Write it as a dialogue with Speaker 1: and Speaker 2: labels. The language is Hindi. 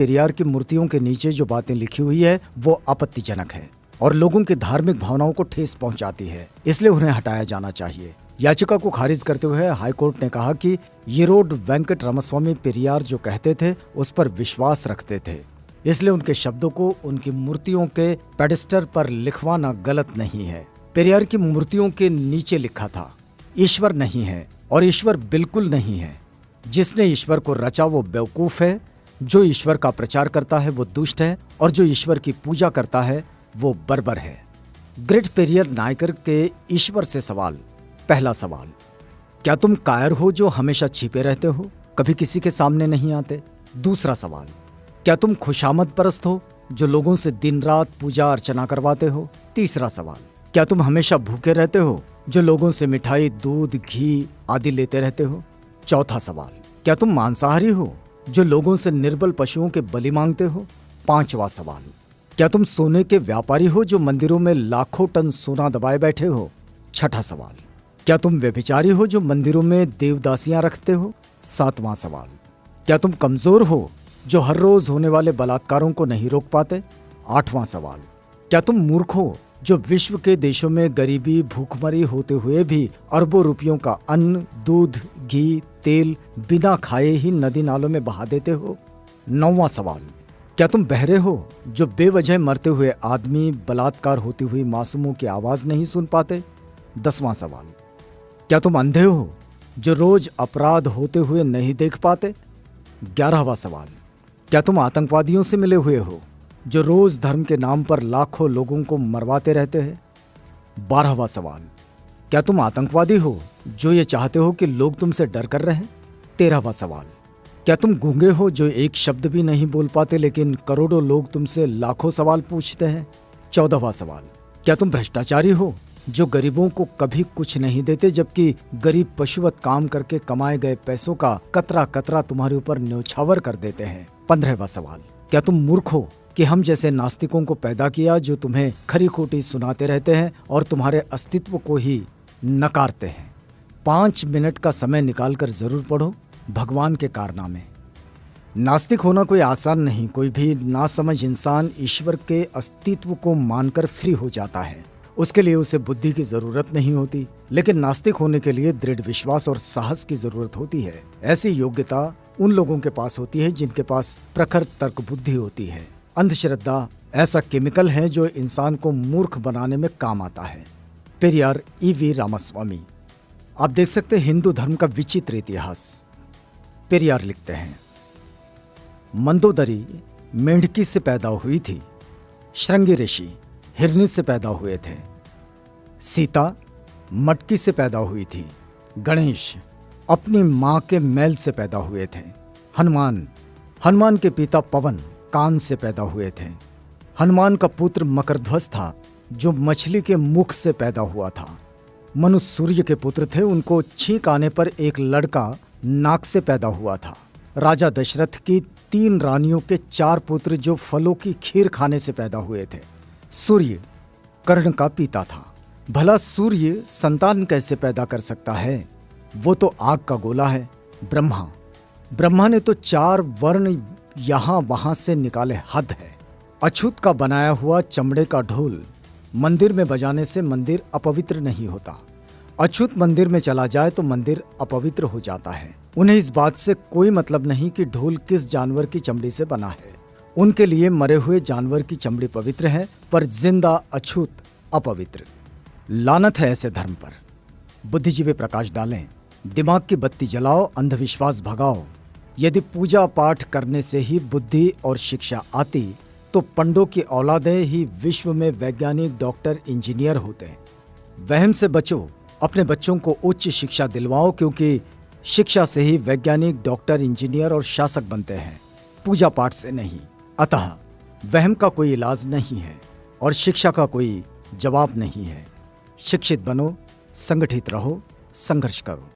Speaker 1: पेरियार की मूर्तियों के नीचे जो बातें लिखी हुई है वो आपत्तिजनक है और लोगों की धार्मिक भावनाओं को ठेस पहुंचाती है, इसलिए उन्हें हटाया जाना चाहिए। याचिका को खारिज करते हुए हाईकोर्ट ने कहा कि येरोड वेंकट रामास्वामी पेरियार जो कहते थे उस पर विश्वास रखते थे, इसलिए उनके शब्दों को उनकी मूर्तियों के पेडेस्टल पर लिखवाना गलत नहीं है। पेरियार की मूर्तियों के नीचे लिखा था, ईश्वर नहीं है और ईश्वर बिल्कुल नहीं है। जिसने ईश्वर को रचा वो बेवकूफ है, जो ईश्वर का प्रचार करता है वो दुष्ट है और जो ईश्वर की पूजा करता है वो बर्बर है। ग्रेट पेरियर नायकर के ईश्वर से सवाल। पहला सवाल, क्या तुम कायर हो जो हमेशा छिपे रहते हो, कभी किसी के सामने नहीं आते? दूसरा सवाल, क्या तुम खुशामद परस्त हो जो लोगों से दिन रात पूजा अर्चना करवाते हो? तीसरा सवाल, क्या तुम हमेशा भूखे रहते हो जो लोगों से मिठाई, दूध, घी आदि लेते रहते हो? चौथा सवाल, क्या तुम मांसाहारी हो जो लोगों से निर्बल पशुओं के बलि मांगते हो? पांचवा सवाल, क्या तुम सोने के व्यापारी हो जो मंदिरों में लाखों टन सोना दबाए बैठे हो? छठा सवाल, क्या तुम व्यभिचारी हो जो मंदिरों में देवदासियां रखते हो? सातवां सवाल, क्या तुम कमजोर हो जो हर रोज होने वाले बलात्कारों को नहीं रोक पाते? आठवां सवाल, क्या तुम मूर्ख हो जो विश्व के देशों में गरीबी, भूखमरी होते हुए भी अरबों रुपयों का अन्न, दूध, घी, तेल बिना खाए ही नदी नालों में बहा देते हो? नौवां सवाल, क्या तुम बहरे हो जो बेवजह मरते हुए आदमी, बलात्कार होती हुई मासूमों की आवाज नहीं सुन पाते? 10वां सवाल, क्या तुम अंधे हो जो रोज अपराध होते हुए नहीं देख पाते? 11वां सवाल, क्या तुम आतंकवादियों से मिले हुए हो जो रोज धर्म के नाम पर लाखों लोगों को मरवाते रहते हैं? 12वां सवाल, क्या तुम आतंकवादी हो जो ये चाहते हो कि लोग तुमसे डर कर रहें? 13वां सवाल, क्या तुम गूंगे हो जो एक शब्द भी नहीं बोल पाते लेकिन करोड़ों लोग तुमसे लाखों सवाल पूछते हैं? 14वां सवाल, क्या तुम भ्रष्टाचारी हो जो गरीबों को कभी कुछ नहीं देते जबकि गरीब पशुवत काम करके कमाए गए पैसों का कतरा कतरा तुम्हारे ऊपर न्योछावर कर देते हैं? 15वां सवाल, क्या तुम मूर्ख हो कि हम जैसे नास्तिकों को पैदा किया जो तुम्हें खरी खोटी सुनाते रहते हैं और तुम्हारे अस्तित्व को ही नकारते हैं? 5 मिनट का समय निकालकर जरूर पढ़ो भगवान के कारनामे। नास्तिक होना कोई आसान नहीं। कोई भी नासमझ इंसान ईश्वर के अस्तित्व को मानकर फ्री हो जाता है, उसके लिए उसे बुद्धि की जरूरत नहीं होती, लेकिन नास्तिक होने के लिए दृढ़ विश्वास और साहस की जरूरत होती है। ऐसी योग्यता उन लोगों के पास होती है जिनके पास प्रखर तर्क बुद्धि होती है। अंधश्रद्धा ऐसा केमिकल है जो इंसान को मूर्ख बनाने में काम आता है। पेरियार E.V. रामास्वामी। आप देख सकते हैं हिंदू धर्म का विचित्र इतिहास। पेरियार लिखते हैं, मंदोदरी मेंढकी से पैदा हुई थी, श्रृंगी ऋषि हिरनी से पैदा हुए थे, सीता मटकी से पैदा हुई थी, गणेश अपनी मां के मैल से पैदा हुए थे, हनुमान के पिता पवन कान से पैदा हुए थे, हनुमान का पुत्र मकरध्वज था जो मछली के मुख से पैदा हुआ था, मनु सूर्य के पुत्र थे, उनको छींक आने पर एक लड़का नाक से पैदा हुआ था, राजा दशरथ की 3 रानियों के 4 पुत्र जो फलों की खीर खाने से पैदा हुए थे, सूर्य कर्ण का पिता था। भला सूर्य संतान कैसे पैदा कर सकता है? वो तो आग का गोला है। ब्रह्मा ने तो 4 वर्ण यहां वहां से निकाले, हद है। अछूत का बनाया हुआ चमड़े का ढोल मंदिर में बजाने से मंदिर अपवित्र नहीं होता। अछूत मंदिर में चला जाए तो मंदिर अपवित्र हो जाता है। उन्हें इस बात से कोई मतलब नहीं कि ढोल किस जानवर की चमड़ी से बना है। उनके लिए मरे हुए जानवर की चमड़ी पवित्र है पर जिंदा अछूत अपवित्र। लानत है ऐसे धर्म पर। बुद्धिजीवी प्रकाश डालें, दिमाग की बत्ती जलाओ, अंधविश्वास भगाओ। यदि पूजा पाठ करने से ही बुद्धि और शिक्षा आती तो पंडों की औलादें ही विश्व में वैज्ञानिक, डॉक्टर, इंजीनियर होते। वहम से बचो, अपने बच्चों को उच्च शिक्षा दिलवाओ, क्योंकि शिक्षा से ही वैज्ञानिक, डॉक्टर, इंजीनियर और शासक बनते हैं, पूजा पाठ से नहीं। अतः वहम का कोई इलाज नहीं है और शिक्षा का कोई जवाब नहीं है। शिक्षित बनो, संगठित रहो, संघर्ष करो।